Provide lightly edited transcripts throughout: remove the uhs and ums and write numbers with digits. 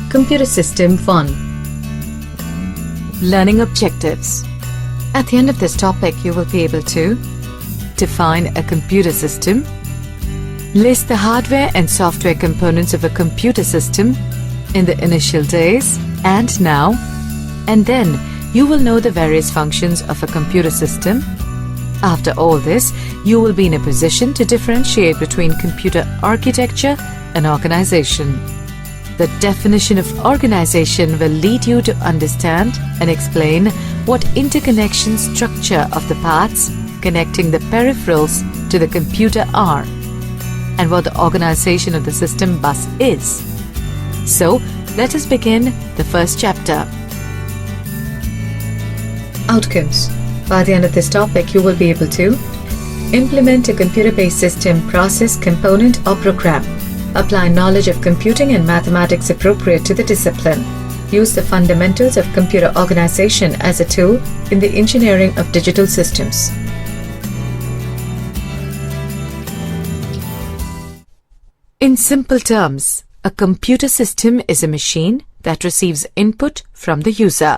Computer System 1. Learning Objectives. At the end of this topic, you will be able to define a computer system, list the hardware and software components of a computer system in the initial days and now, and then you will know the various functions of a computer system. After all this, you will be in a position to differentiate between computer architecture and organization. The definition of organization will lead you to understand and explain what interconnection structure of the parts connecting the peripherals to the computer are, and what the organization of the system bus is. So, let us begin the first chapter. Outcomes. By the end of this topic, you will be able to implement a computer-based system, process, component, or program. Apply knowledge of computing and mathematics appropriate to the discipline. Use the fundamentals of computer organization as a tool in the engineering of digital systems. In simple terms, a computer system is a machine that receives input from the user.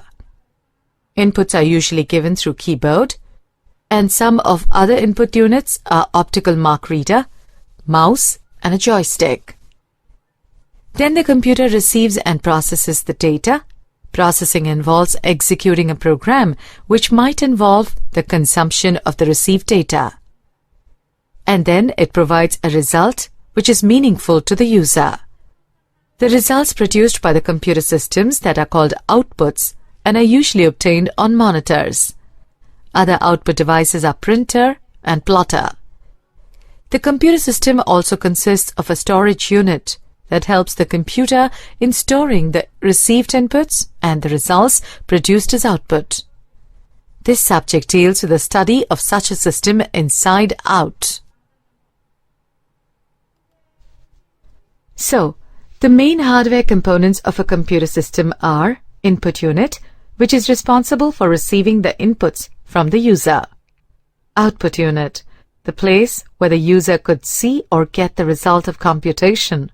Inputs are usually given through keyboard, and some of other input units are optical mark reader, mouse, and a joystick. Then the computer receives and processes the data. Processing involves executing a program which might involve the consumption of the received data. And then it provides a result which is meaningful to the user. The results produced by the computer systems that are called outputs and are usually obtained on monitors. Other output devices are printer and plotter. The computer system also consists of a storage unit that helps the computer in storing the received inputs and the results produced as output. This subject deals with the study of such a system inside out. So, the main hardware components of a computer system are input unit, which is responsible for receiving the inputs from the user. Output unit, the place where the user could see or get the result of computation.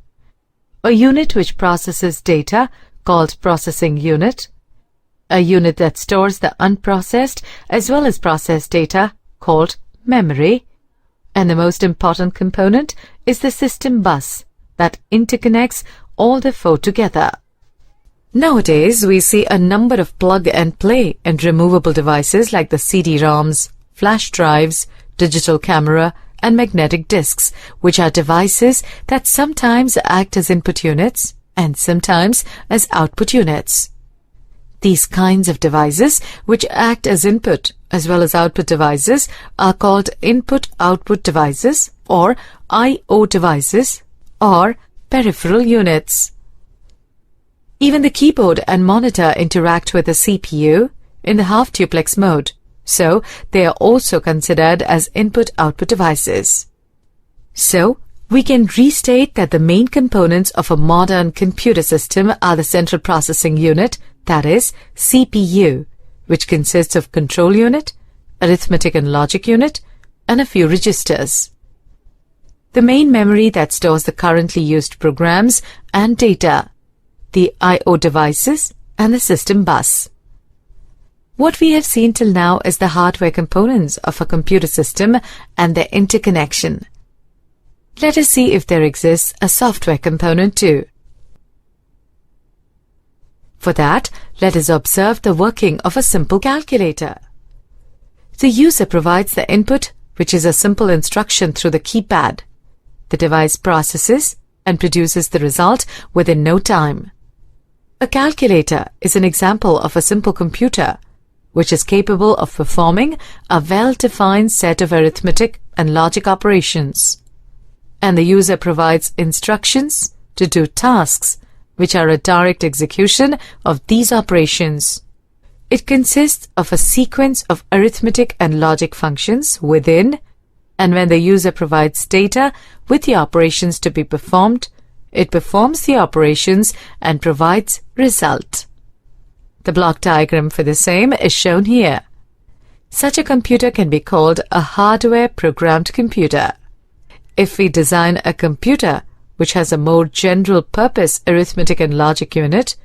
A unit which processes data, called processing unit. A unit that stores the unprocessed as well as processed data, called memory. And the most important component is the system bus that interconnects all the four together. Nowadays, we see a number of plug-and-play and removable devices like the CD-ROMs, flash drives, digital camera, and magnetic disks, which are devices that sometimes act as input units and sometimes as output units. These kinds of devices, which act as input as well as output devices, are called input-output devices or I/O devices or peripheral units. Even the keyboard and monitor interact with the CPU in the half-duplex mode, so they are also considered as input-output devices. So, we can restate that the main components of a modern computer system are the central processing unit, that is, CPU, which consists of control unit, arithmetic and logic unit, and a few registers. The main memory that stores the currently used programs and data, the I/O devices, and the system bus. What we have seen till now is the hardware components of a computer system and their interconnection. Let us see if there exists a software component too. For that, let us observe the working of a simple calculator. The user provides the input, which is a simple instruction through the keypad. The device processes and produces the result within no time. A calculator is an example of a simple computer, which is capable of performing a well-defined set of arithmetic and logic operations. And the user provides instructions to do tasks, which are a direct execution of these operations. It consists of a sequence of arithmetic and logic functions within, and when the user provides data with the operations to be performed, it performs the operations and provides result. The block diagram for the same is shown here. Such a computer can be called a hardware programmed computer. If we design a computer which has a more general-purpose arithmetic and logic unit.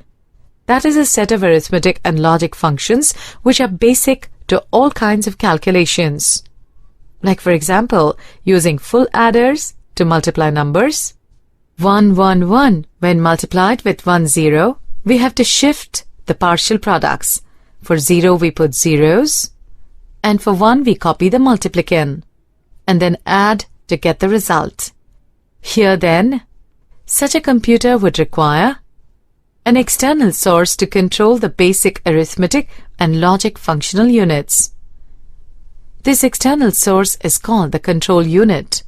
That is a set of arithmetic and logic functions which are basic to all kinds of calculations. Like for example, using full adders to multiply numbers. 1, 1, 1, when multiplied with 1, 0, we have to shift the partial products. For 0 we put zeros, and for 1 we copy the multiplicand, and then add to get the result. Here then, such a computer would require an external source to control the basic arithmetic and logic functional units. This external source is called the control unit.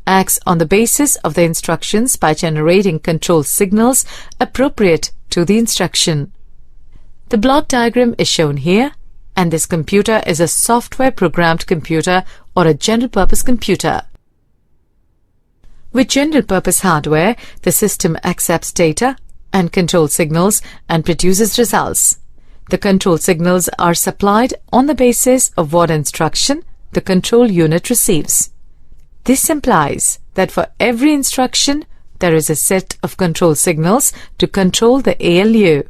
Acts on the basis of the instructions by generating control signals appropriate to the instruction. The block diagram is shown here, and this computer is a software-programmed computer or a general-purpose computer. With general-purpose hardware, the system accepts data and control signals and produces results. The control signals are supplied on the basis of what instruction the control unit receives. This implies that for every instruction, there is a set of control signals to control the ALU.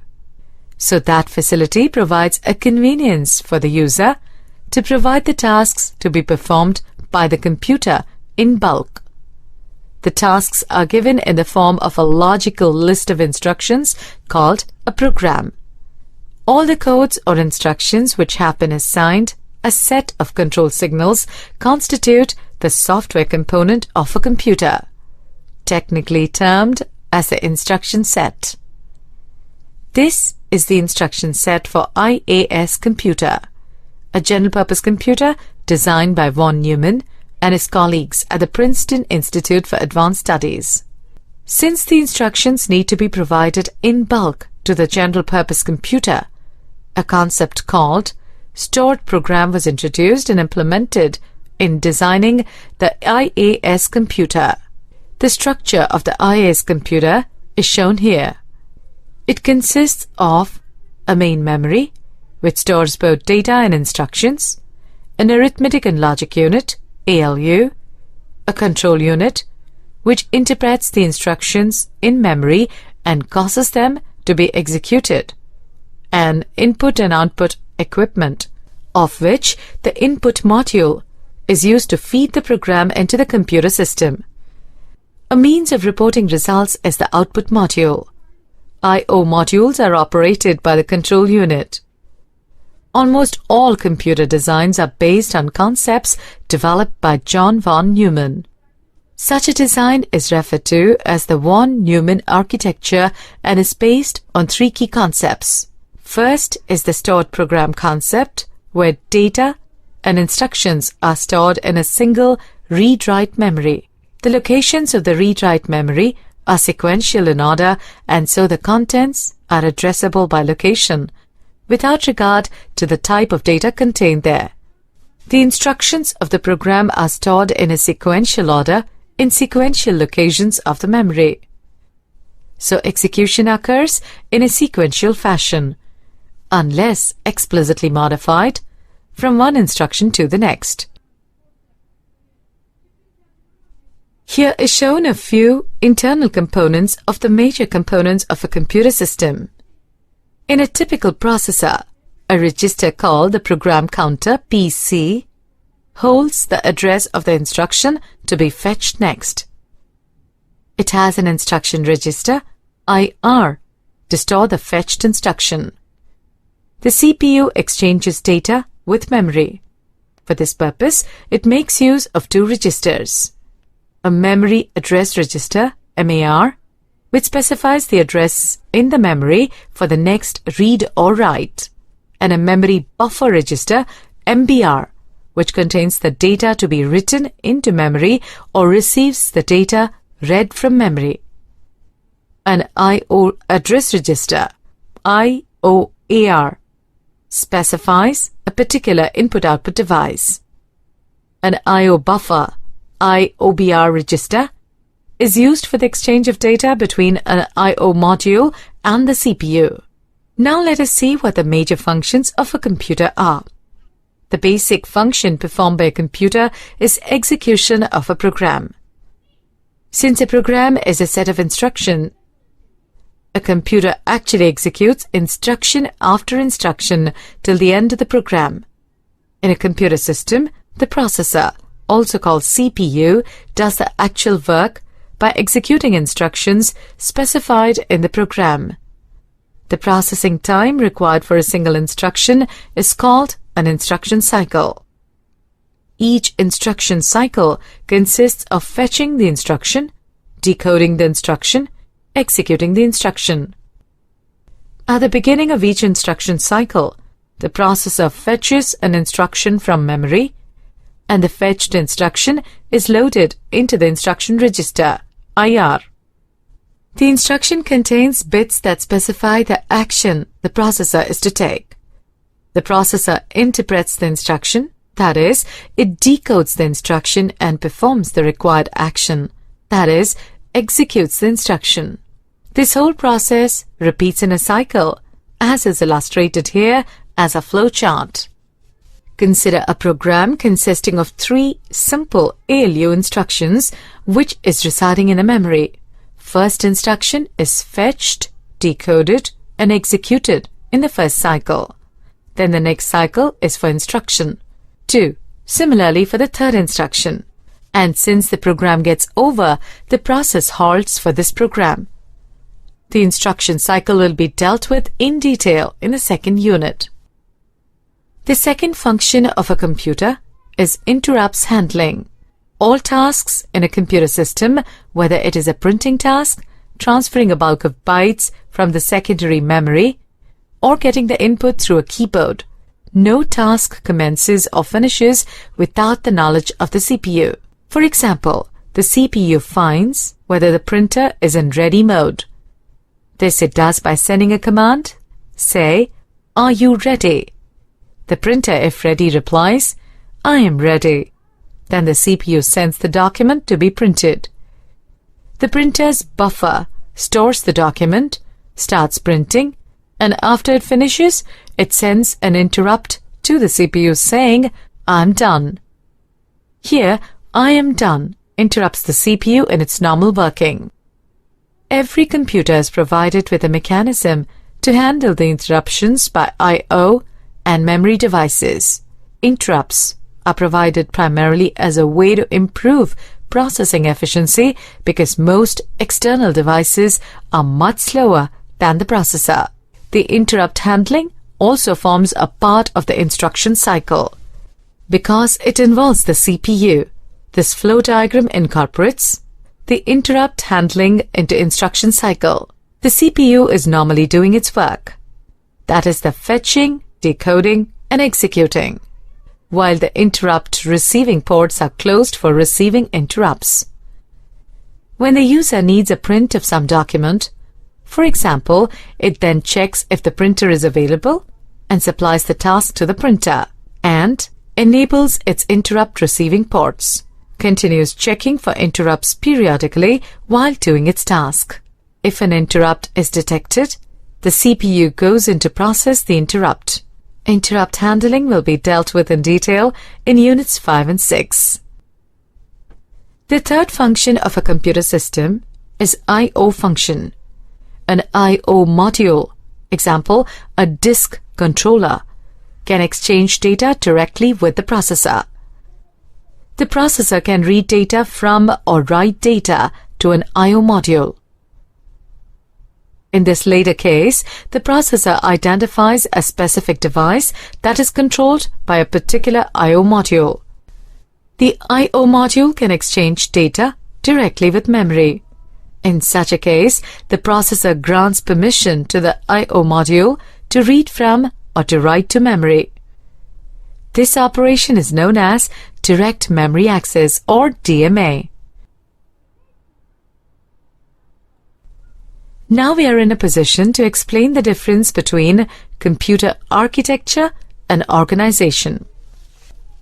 So that facility provides a convenience for the user to provide the tasks to be performed by the computer in bulk. The tasks are given in the form of a logical list of instructions called a program. All the codes or instructions which have been assigned a set of control signals constitute the software component of a computer, technically termed as the instruction set. This is the instruction set for IAS computer, a general-purpose computer designed by von Neumann and his colleagues at the Princeton Institute for Advanced Studies. Since the instructions need to be provided in bulk to the general-purpose computer, a concept called stored program was introduced and implemented in designing the IAS computer. The structure of the IAS computer is shown here. It consists of a main memory, which stores both data and instructions, an arithmetic and logic unit, ALU, a control unit, which interprets the instructions in memory and causes them to be executed, an input and output equipment, of which the input module is used to feed the program into the computer system. A means of reporting results is the output module. I/O modules are operated by the control unit. Almost all computer designs are based on concepts developed by John von Neumann. Such a design is referred to as the von Neumann architecture and is based on three key concepts. First is the stored program concept, where data and instructions are stored in a single read-write memory. The locations of the read-write memory are sequential in order, and so the contents are addressable by location, without regard to the type of data contained there. The instructions of the program are stored in a sequential order in sequential locations of the memory. So execution occurs in a sequential fashion, unless explicitly modified, from one instruction to the next. Here is shown a few internal components of the major components of a computer system. In a typical processor, a register called the program counter PC holds the address of the instruction to be fetched next. It has an instruction register, IR, to store the fetched instruction. The CPU exchanges data with memory. For this purpose, it makes use of two registers. A memory address register, MAR, which specifies the address in the memory for the next read or write, and a memory buffer register, MBR, which contains the data to be written into memory or receives the data read from memory. An I/O address register, IOAR, specifies a particular input-output device. An I/O buffer, IOBR register, is used for the exchange of data between an I/O module and the CPU. Now let us see what the major functions of a computer are. The basic function performed by a computer is execution of a program. Since a program is a set of instructions, a computer actually executes instruction after instruction till the end of the program. In a computer system, the processor, also called CPU, does the actual work by executing instructions specified in the program. The processing time required for a single instruction is called an instruction cycle. Each instruction cycle consists of fetching the instruction, decoding the instruction, executing the instruction. At the beginning of each instruction cycle, the processor fetches an instruction from memory, and the fetched instruction is loaded into the instruction register, IR. The instruction contains bits that specify the action the processor is to take. The processor interprets the instruction, that is, it decodes the instruction and performs the required action, that is, executes the instruction. This whole process repeats in a cycle, as is illustrated here as a flow chart. Consider a program consisting of 3 simple ALU instructions which is residing in a memory. First instruction is fetched, decoded, and executed in the first cycle. Then the next cycle is for instruction 2, similarly for the third instruction. And since the program gets over, the process halts for this program. The instruction cycle will be dealt with in detail in the second unit. The second function of a computer is interrupts handling. All tasks in a computer system, whether it is a printing task, transferring a bulk of bytes from the secondary memory, or getting the input through a keyboard, no task commences or finishes without the knowledge of the CPU. For example, the CPU finds whether the printer is in ready mode. This it does by sending a command, say, "Are you ready?" The printer, if ready, replies, "I am ready." Then the CPU sends the document to be printed. The printer's buffer stores the document, starts printing, and after it finishes, it sends an interrupt to the CPU saying, "I'm done." Here, "I am done" interrupts the CPU in its normal working. Every computer is provided with a mechanism to handle the interruptions by I/O and memory devices. Interrupts are provided primarily as a way to improve processing efficiency because most external devices are much slower than the processor. The interrupt handling also forms a part of the instruction cycle. Because it involves the CPU, this flow diagram incorporates the interrupt handling into instruction cycle. The CPU is normally doing its work. That is the fetching, decoding, and executing, while the interrupt receiving ports are closed for receiving interrupts. When the user needs a print of some document, for example, it then checks if the printer is available and supplies the task to the printer and enables its interrupt receiving ports, continues checking for interrupts periodically while doing its task. If an interrupt is detected, the CPU goes in to process the interrupt. Interrupt handling will be dealt with in detail in Units 5 and 6. The third function of a computer system is I/O function. An I/O module, example, a disk controller, can exchange data directly with the processor. The processor can read data from or write data to an I/O module. In this later case, the processor identifies a specific device that is controlled by a particular I/O module. The I/O module can exchange data directly with memory. In such a case, the processor grants permission to the I/O module to read from or to write to memory. This operation is known as Direct Memory Access or DMA. Now we are in a position to explain the difference between computer architecture and organization.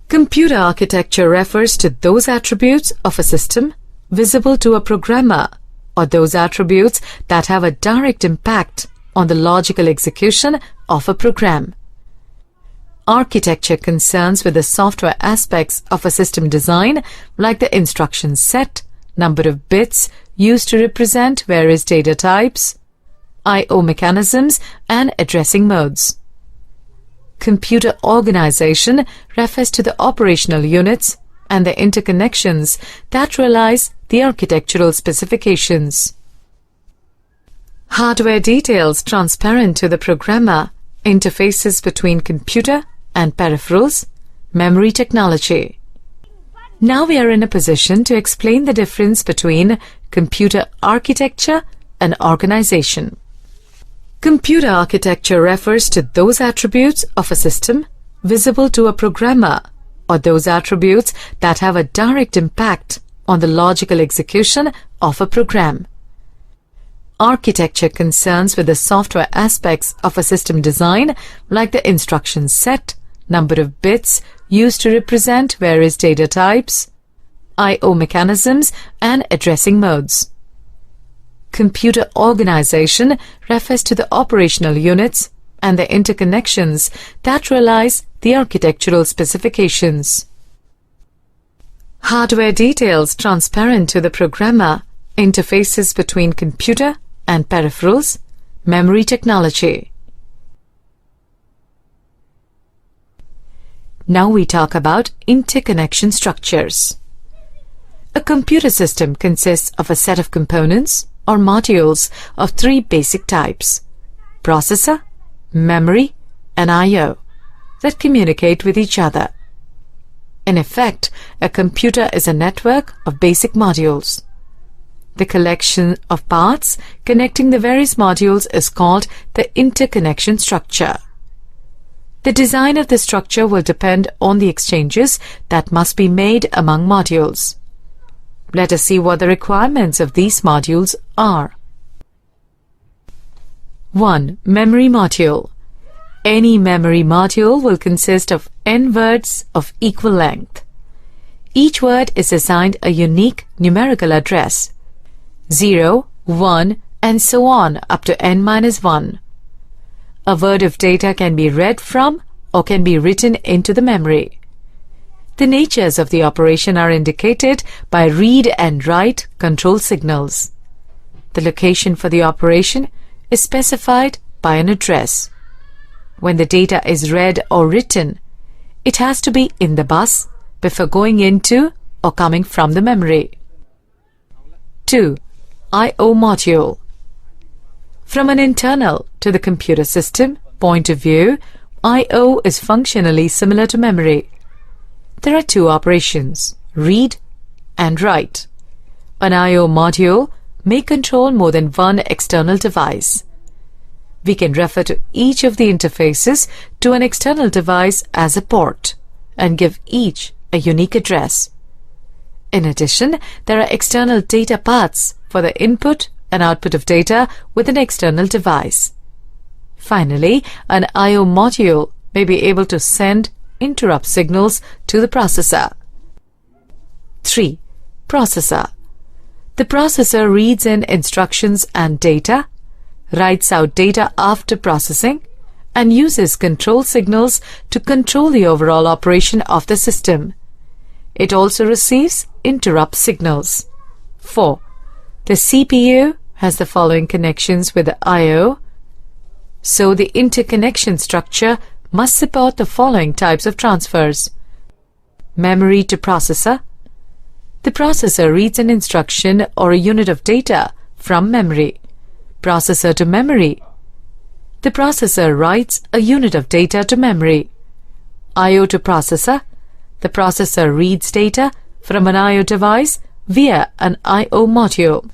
Computer architecture refers to those attributes of a system visible to a programmer or those attributes that have a direct impact on the logical execution of a program. Architecture concerns with the software aspects of a system design like the instruction set, number of bits used to represent various data types, I/O mechanisms, and addressing modes. Computer organization refers to the operational units and the interconnections that realize the architectural specifications. Hardware details transparent to the programmer, interfaces between computer and peripherals, memory technology. Now we are in a position to explain the difference between computer architecture and organization. Computer architecture refers to those attributes of a system visible to a programmer, or those attributes that have a direct impact on the logical execution of a program. Architecture concerns with the software aspects of a system design, like the instruction set, number of bits used to represent various data types, I/O mechanisms, and addressing modes. Computer organization refers to the operational units and the interconnections that realize the architectural specifications. Hardware details transparent to the programmer, interfaces between computer and peripherals, memory technology. Now we talk about interconnection structures. A computer system consists of a set of components or modules of three basic types: processor, memory, and I/O, that communicate with each other. In effect, a computer is a network of basic modules. The collection of parts connecting the various modules is called the interconnection structure. The design of the structure will depend on the exchanges that must be made among modules. Let us see what the requirements of these modules are. 1. Memory module. Any memory module will consist of n words of equal length. Each word is assigned a unique numerical address, 0, 1, and so on up to n-1. A word of data can be read from or can be written into the memory. The natures of the operation are indicated by read and write control signals. The location for the operation is specified by an address. When the data is read or written, it has to be in the bus before going into or coming from the memory. 2. I/O module. From an internal to the computer system point of view, I/O is functionally similar to memory. There are two operations, read and write. An I/O module may control more than one external device. We can refer to each of the interfaces to an external device as a port and give each a unique address. In addition, there are external data paths for the input and output of data with an external device. Finally, an I/O module may be able to send interrupt signals to the processor. 3. Processor. The processor reads in instructions and data, writes out data after processing, and uses control signals to control the overall operation of the system. It also receives interrupt signals. 4. The CPU has the following connections with the I/O, so the interconnection structure must support the following types of transfers. Memory to processor. The processor reads an instruction or a unit of data from memory. Processor to memory. The processor writes a unit of data to memory. I/O to processor. The processor reads data from an I/O device via an I/O module.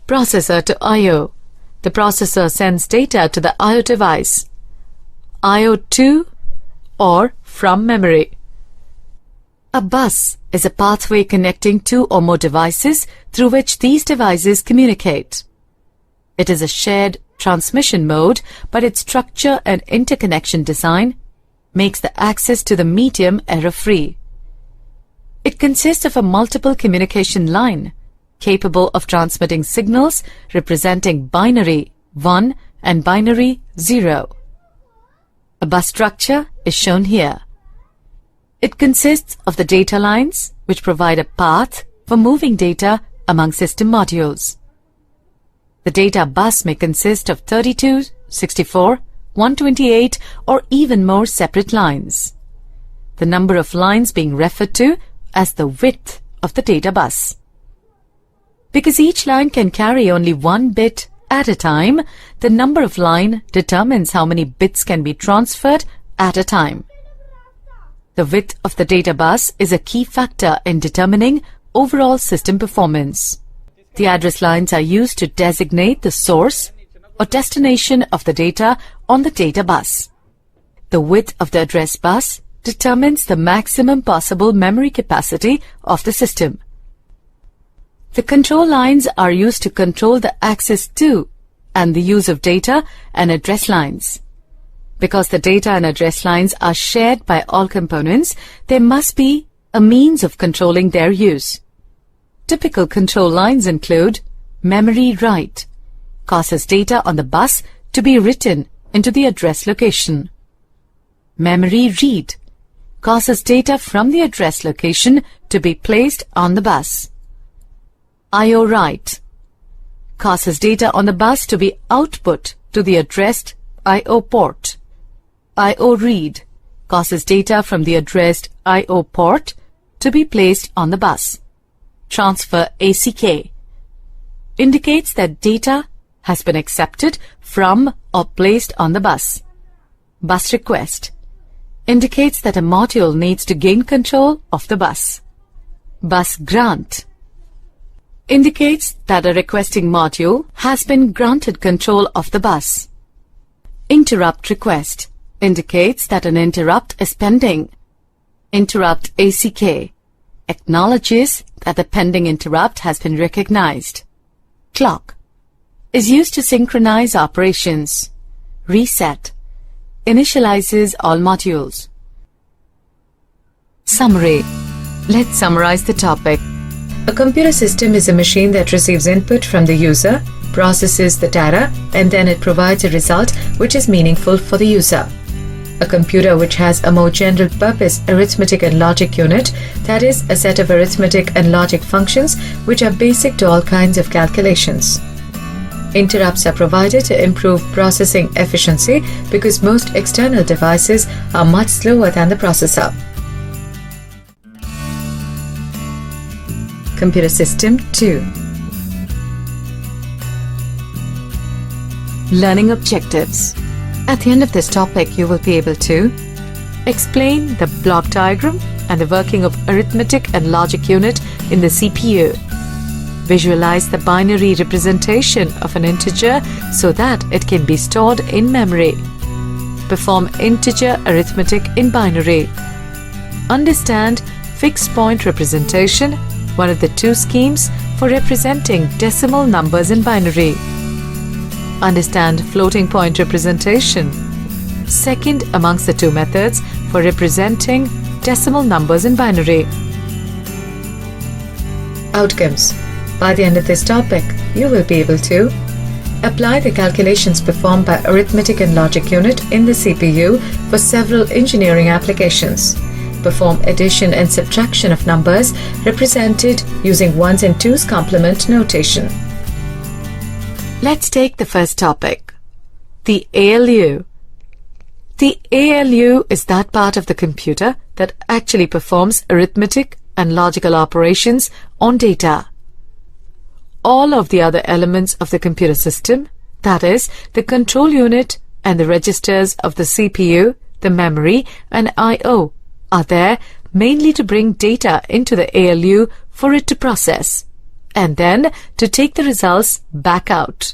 Processor to I/O. The processor sends data to the I/O device. I/O to or from memory. A bus is a pathway connecting two or more devices through which these devices communicate. It is a shared transmission mode, but its structure and interconnection design makes the access to the medium error-free. It consists of a multiple communication line capable of transmitting signals representing binary 1 and binary 0. A bus structure is shown here. It consists of the data lines, which provide a path for moving data among system modules. The data bus may consist of 32, 64, 128 or even more separate lines. The number of lines being referred to as the width of the data bus. Because each line can carry only one bit at a time, the number of line determines how many bits can be transferred at a time. The width of the data bus is a key factor in determining overall system performance. The address lines are used to designate the source or destination of the data on the data bus. The width of the address bus determines the maximum possible memory capacity of the system. The control lines are used to control the access to and the use of data and address lines. Because the data and address lines are shared by all components, there must be a means of controlling their use. Typical control lines include memory write, causes data on the bus to be written into the address location. Memory read, causes data from the address location to be placed on the bus. I/O write, causes data on the bus to be output to the addressed I/O port. I/O read, causes data from the addressed I/O port to be placed on the bus. Transfer ACK indicates that data has been accepted from or placed on the bus. Bus request indicates that a module needs to gain control of the bus. Bus grant indicates that a requesting module has been granted control of the bus. Interrupt request indicates that an interrupt is pending. Interrupt ACK acknowledges that the pending interrupt has been recognized. Clock is used to synchronize operations. Reset initializes all modules. Summary. Let's summarize the topic. A computer system is a machine that receives input from the user, processes the data, and then it provides a result which is meaningful for the user. A computer which has a more general purpose arithmetic and logic unit, that is, a set of arithmetic and logic functions which are basic to all kinds of calculations. Interrupts are provided to improve processing efficiency because most external devices are much slower than the processor. Computer System 2. Learning objectives. At the end of this topic, you will be able to explain the block diagram and the working of arithmetic and logic unit in the CPU. Visualize the binary representation of an integer so that it can be stored in memory. Perform integer arithmetic in binary. Understand fixed point representation, one of the two schemes for representing decimal numbers in binary. Understand floating point representation, second amongst the two methods for representing decimal numbers in binary. Outcomes. By the end of this topic, you will be able to apply the calculations performed by arithmetic and logic unit in the CPU for several engineering applications. Perform addition and subtraction of numbers represented using ones and twos complement notation. Let's take the first topic, the ALU. The ALU is that part of the computer that actually performs arithmetic and logical operations on data. All of the other elements of the computer system, that is, the control unit and the registers of the CPU, the memory and I/O, are there mainly to bring data into the ALU for it to process, and then to take the results back out.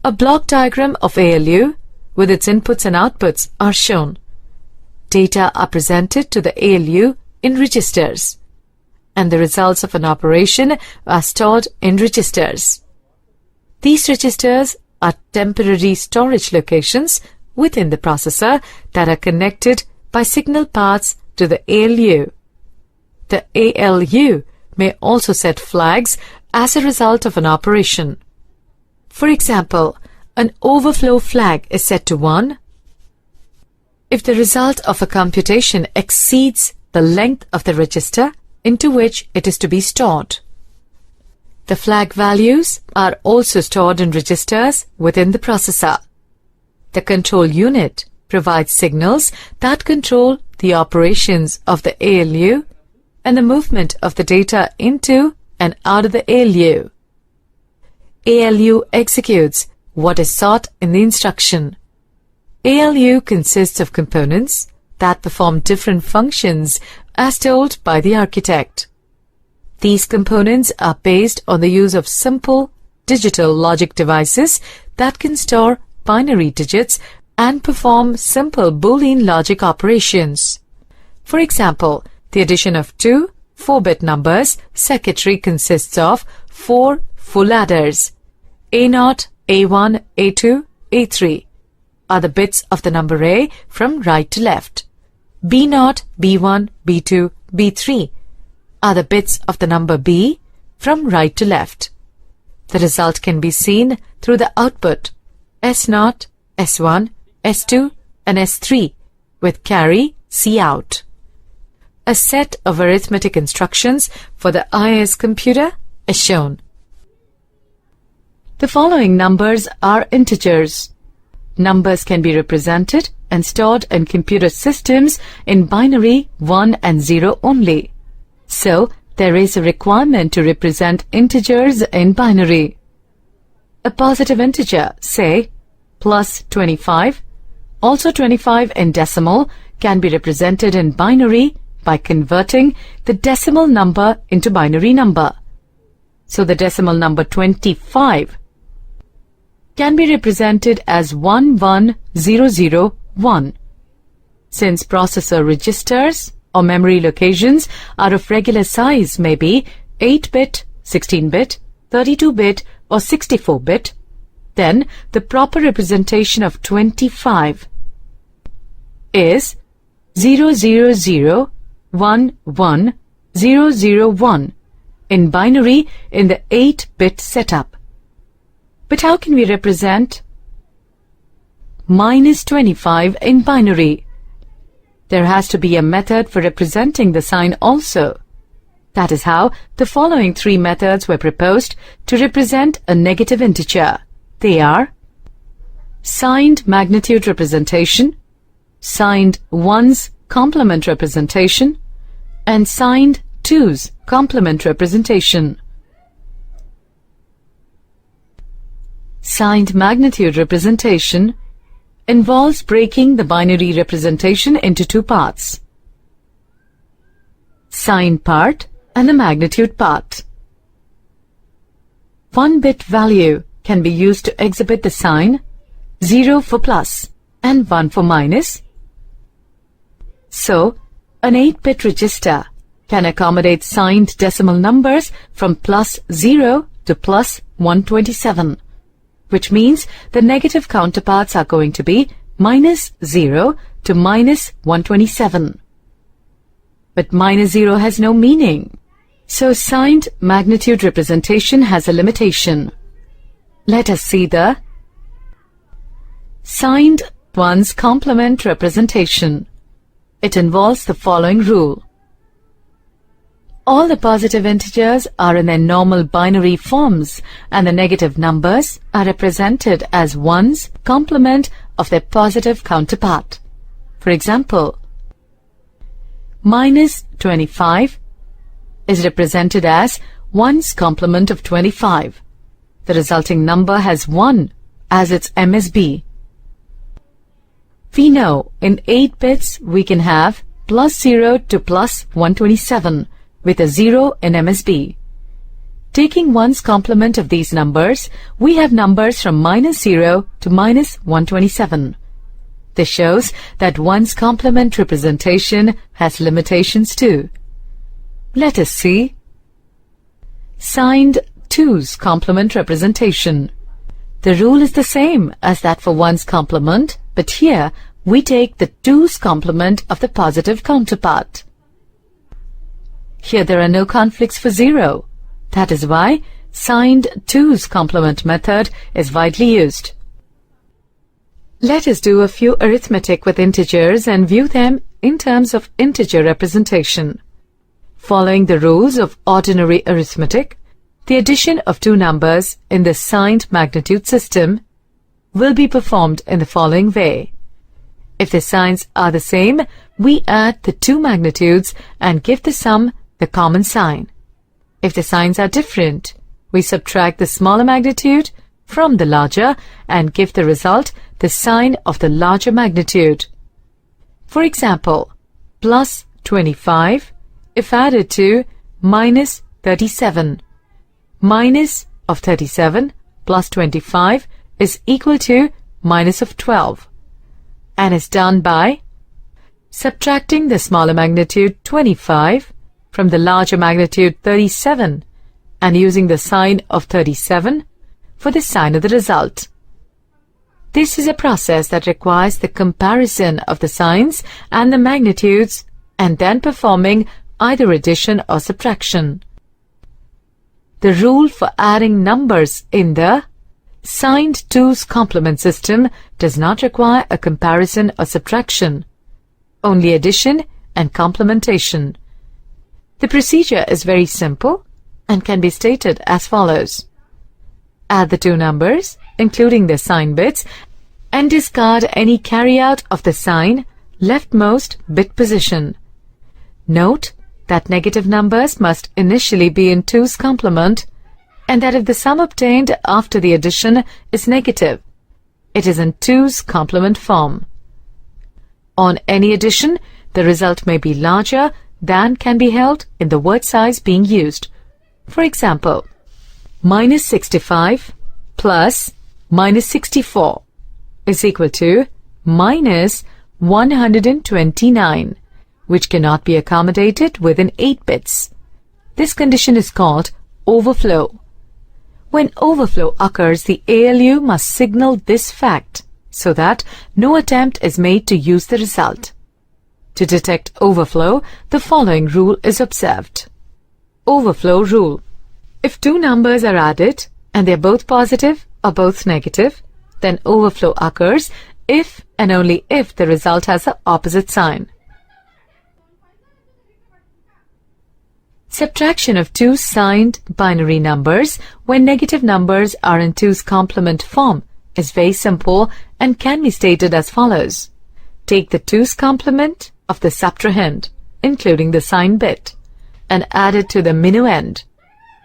A block diagram of ALU with its inputs and outputs are shown. Data are presented to the ALU in registers, and the results of an operation are stored in registers. These registers are temporary storage locations within the processor that are connected by signal paths to the ALU. The ALU may also set flags as a result of an operation. For example, an overflow flag is set to 1 if the result of a computation exceeds the length of the register into which it is to be stored. The flag values are also stored in registers within the processor. The control unit provides signals that control the operations of the ALU and the movement of the data into and out of the ALU. ALU executes what is sought in the instruction. ALU consists of components that perform different functions as told by the architect. These components are based on the use of simple digital logic devices that can store binary digits and perform simple Boolean logic operations. For example, the addition of two 4-bit numbers circuitry consists of 4 full adders. A0, A1, A2, A3 are the bits of the number A from right to left. B0, B1, B2, B3 are the bits of the number B from right to left. The result can be seen through the output S0, S1, S2 and S3 with carry Cout. A set of arithmetic instructions for the IIS computer is shown. The following numbers are integers. Numbers can be represented and stored in computer systems in binary 1 and 0 only. So, there is a requirement to represent integers in binary. A positive integer, say, plus 25, also 25 in decimal, can be represented in binary by converting the decimal number into binary number. So, the decimal number 25 can be represented as 11001. Since processor registers or memory locations are of regular size, maybe 8-bit, 16-bit, 32-bit or 64-bit, then the proper representation of 25 is 000111001 in binary in the 8-bit setup. But how can we represent minus 25 in binary? There has to be a method for representing the sign also. That is how the following three methods were proposed to represent a negative integer. They are signed magnitude representation, signed ones complement representation, and signed twos complement representation. Signed magnitude representation involves breaking the binary representation into two parts, sign part and the magnitude part. 1-bit value can be used to exhibit the sign 0 for plus and 1 for minus. So, an 8-bit register can accommodate signed decimal numbers from plus 0 to plus 127. Which means the negative counterparts are going to be minus 0 to minus 127. But minus 0 has no meaning. So signed magnitude representation has a limitation. Let us see the signed ones complement representation. It involves the following rule. All the positive integers are in their normal binary forms and the negative numbers are represented as ones complement of their positive counterpart. For example, minus 25 is represented as ones complement of 25. The resulting number has 1 as its MSB. We know in 8 bits we can have plus 0 to plus 127. With a 0 in MSB. Taking one's complement of these numbers, we have numbers from minus 0 to minus 127. This shows that one's complement representation has limitations too. Let us see signed twos complement representation. The rule is the same as that for one's complement, but here we take the twos complement of the positive counterpart. Here there are no conflicts for 0. That is why signed twos complement method is widely used. Let us do a few arithmetic with integers and view them in terms of integer representation. Following the rules of ordinary arithmetic, The addition of two numbers in the signed magnitude system will be performed in the following way. If the signs are the same, we add the two magnitudes and give the sum the common sign. If the signs are different, we subtract the smaller magnitude from the larger and give the result the sign of the larger magnitude. For example, plus 25 if added to minus 37. Minus of 37 plus 25 is equal to minus of 12 and is done by subtracting the smaller magnitude 25 from the larger magnitude 37 and using the sign of 37 for the sign of the result. This is a process that requires the comparison of the signs and the magnitudes and then performing either addition or subtraction. The rule for adding numbers in the signed 2's complement system does not require a comparison or subtraction, only addition and complementation. The procedure is very simple and can be stated as follows. Add the two numbers, including the sign bits, and discard any carryout of the sign leftmost bit position. Note that negative numbers must initially be in 2's complement and that if the sum obtained after the addition is negative, it is in 2's complement form. On any addition, the result may be larger than can be held in the word size being used. For example, minus 65 plus minus 64 is equal to minus 129, which cannot be accommodated within 8 bits. This condition is called overflow. When overflow occurs, the ALU must signal this fact so that no attempt is made to use the result. To detect overflow, the following rule is observed. Overflow rule. If two numbers are added and they are both positive or both negative, then overflow occurs if and only if the result has the opposite sign. Subtraction of two signed binary numbers when negative numbers are in 2's complement form is very simple and can be stated as follows. Take the 2's complement of the subtrahend, including the sign bit, and add it to the minuend,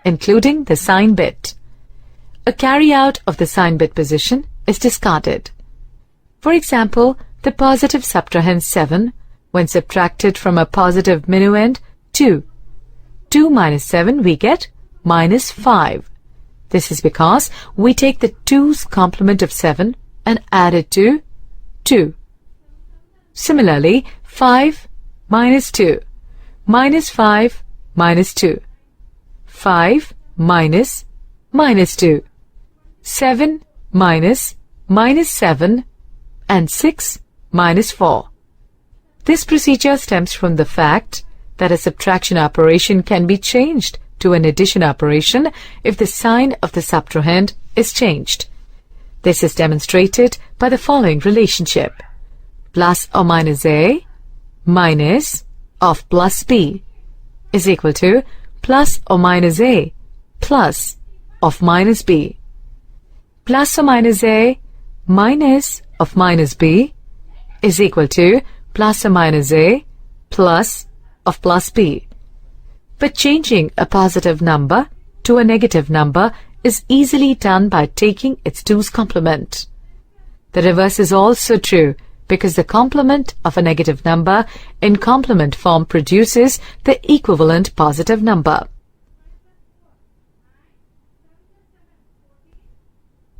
including the sign bit. A carryout of the sign bit position is discarded. For example, the positive subtrahend 7 when subtracted from a positive minuend 2. 2 minus 7 we get minus 5. This is because we take the 2's complement of 7 and add it to 2. Similarly, 5 minus 2, minus 5 minus 2, 5 minus minus 2, 7 minus minus 7, and 6 minus 4. This procedure stems from the fact that a subtraction operation can be changed to an addition operation if the sign of the subtrahend is changed. This is demonstrated by the following relationship. Plus or minus A minus of plus B is equal to plus or minus A plus of minus B. Plus or minus A minus of minus B is equal to plus or minus A plus of plus B. But changing a positive number to a negative number is easily done by taking its 2's complement. The reverse is also true because the complement of a negative number in complement form produces the equivalent positive number.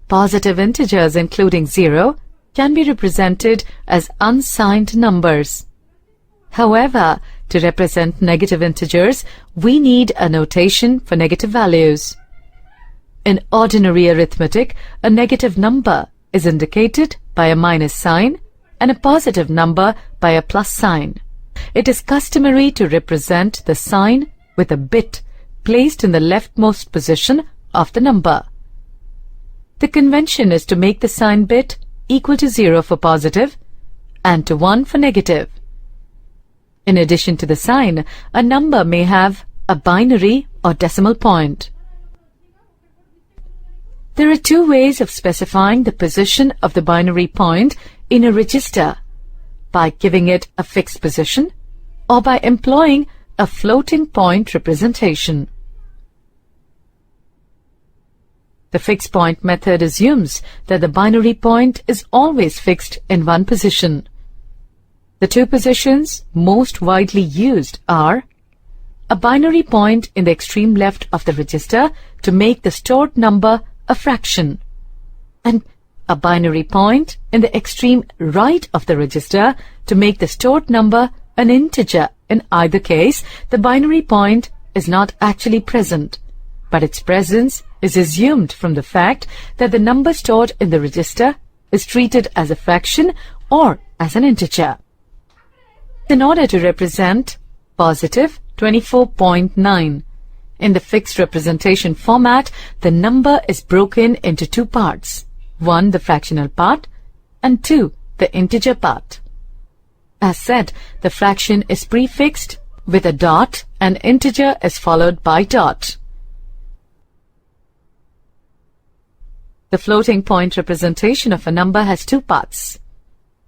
Positive integers including 0 can be represented as unsigned numbers. However, to represent negative integers, we need a notation for negative values. In ordinary arithmetic, a negative number is indicated by a minus sign and a positive number by a plus sign. It is customary to represent the sign with a bit placed in the leftmost position of the number. The convention is to make the sign bit equal to 0 for positive and to 1 for negative. In addition to the sign, a number may have a binary or decimal point. There are two ways of specifying the position of the binary point in a register: by giving it a fixed position or by employing a floating point representation. The fixed point method assumes that the binary point is always fixed in one position. The two positions most widely used are a binary point in the extreme left of the register to make the stored number a fraction, and a binary point in the extreme right of the register to make the stored number an integer. In either case, the binary point is not actually present, but its presence is assumed from the fact that the number stored in the register is treated as a fraction or as an integer. In order to represent positive 24.9 in the fixed representation format, the number is broken into two parts: 1, the fractional part, and 2, the integer part. As said, the fraction is prefixed with a dot and integer is followed by dot. The floating point representation of a number has two parts.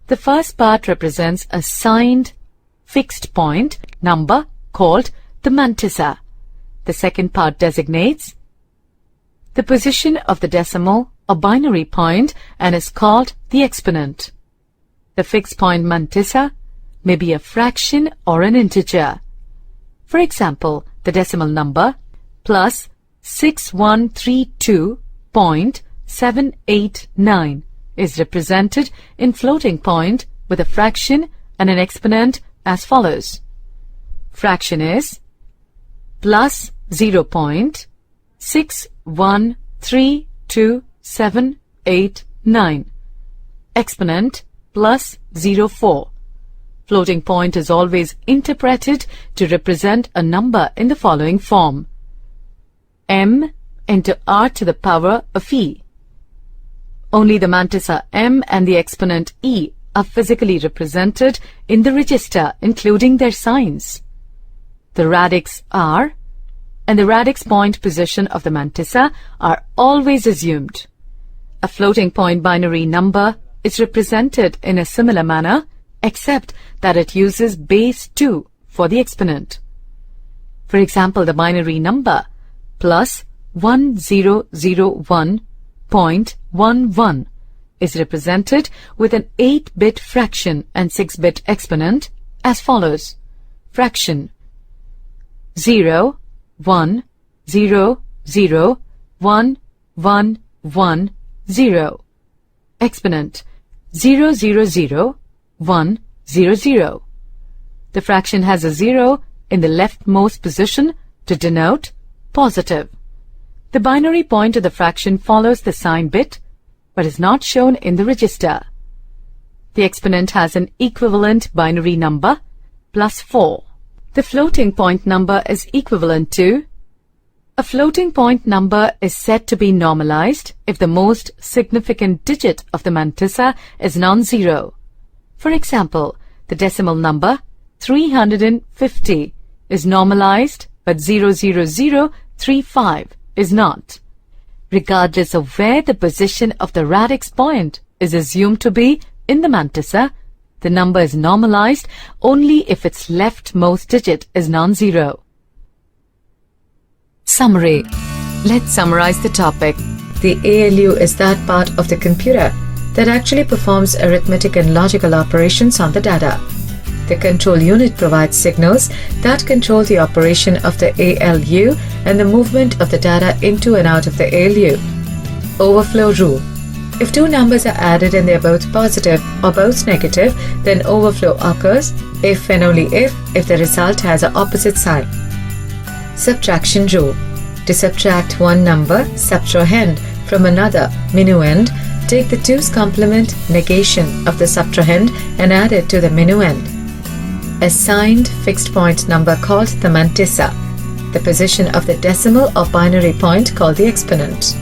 The first part represents a signed fixed point number called the mantissa. The second part designates the position of the decimal or binary point and is called the exponent. The fixed point mantissa may be a fraction or an integer. For example, the decimal number plus 6132.789 is represented in floating point with a fraction and an exponent as follows. Fraction is plus 0.6132.789. Exponent plus 04. Floating point is always interpreted to represent a number in the following form: m into r to the power of e. Only the mantissa m and the exponent e are physically represented in the register, including their signs. The radix r and the radix point position of the mantissa are always assumed. A floating point binary number is represented in a similar manner, except that it uses base 2 for the exponent. For example, the binary number plus 1001.11 is represented with an 8-bit fraction and 6-bit exponent as follows. Fraction 0, 1, 0, 0, 1, 1, 1, 0. Exponent 0, 0, 0, 1, 0, 0. The fraction has a 0 in the leftmost position to denote positive. The binary point of the fraction follows the sign bit but is not shown in the register. The exponent has an equivalent binary number plus 4. The floating point number is equivalent to a floating point number is said to be normalized if the most significant digit of the mantissa is non-zero. For example, the decimal number 350 is normalized but 00035 is not. Regardless of where the position of the radix point is assumed to be in the mantissa, the number is normalized only if its leftmost digit is non-zero. Summary. Let's summarize the topic. The ALU is that part of the computer that actually performs arithmetic and logical operations on the data. The control unit provides signals that control the operation of the ALU and the movement of the data into and out of the ALU. Overflow rule. If two numbers are added and they are both positive or both negative, then overflow occurs if and only if the result has an opposite sign. Subtraction rule. To subtract one number, subtrahend, from another, minuend, take the 2's complement negation of the subtrahend and add it to the minuend. A signed fixed point number called the mantissa. The position of the decimal or binary point called the exponent.